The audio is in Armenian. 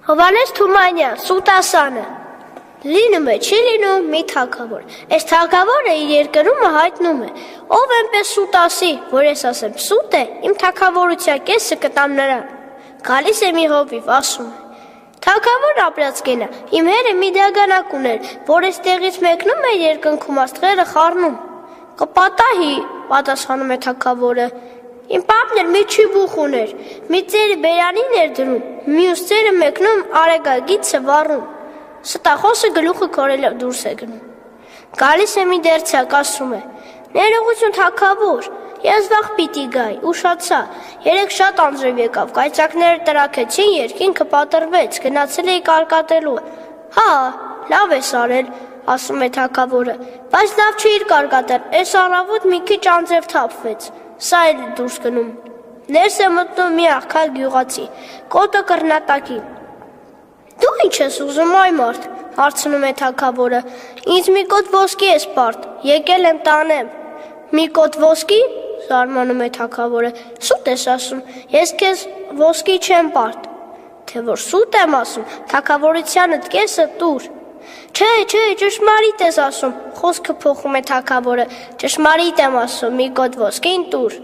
Հովհաննես Թումանյան, Սուտասանը, լինում է, չի լինում մի թագավոր, այս թագավորը իր երկրումը հայտնում է, ով այնպես սուտ ասի, որ ես ասեմ սուտ է, իմ թագավորության կեսը կտամ նրան, գալիս է մի հովիվ, ասում է, թագավոր ապրած կենա, իմ հերը մի դագանակ ուներ, որ այս տեղից մեկնում է երկնքում աստղերը խառնում, կպատահի, պատասխանում է թագավորը, իմ պապն էր մի չիբուխ ուներ, մի ծերը բերանին էր դնում, մյուս ծերը մեկնում արեգագիցը վառում, ստախոսը գլուխը քորելով դուրս է գնում, գալիս է մի դերձակ, ասում է, ներողություն թագավոր, ես վաղ պիտի գայի, ուշացա, երեկ շատ անձրև եկավ, կայծակները տրաքեցին, երկինքը պատրվեց, գնացել էի կարկատելու, հա, լավ ես արել, ասում է թագավորը, բայց լավ չէիր կարկատել, այս առավոտ մի քիչ անձրև թափվեց, սա էլ դուրս գնում, ներս է մտնում մի աղքատ գյուղացի, կոտը կռնատակի, դու ինչ ես ուզում այ մարդ, հարցնում է թագավորը, ինձ մի կոտ ոսկի ես պարտ, եկել եմ տանեմ, մի կոտ ոսկի, զարմանում է թագավորը, սուտ ես ասում, ես քեզ ոսկի չեմ պարտ, թե որ սուտ եմ ասում, թագավորությանդ կեսը տուր, չէ, ճշմարիտ ես ասում, խոսքը փոխում է թագավորը, ճշմարիտ եմ ասում, մի կոտ ոսկին տուր,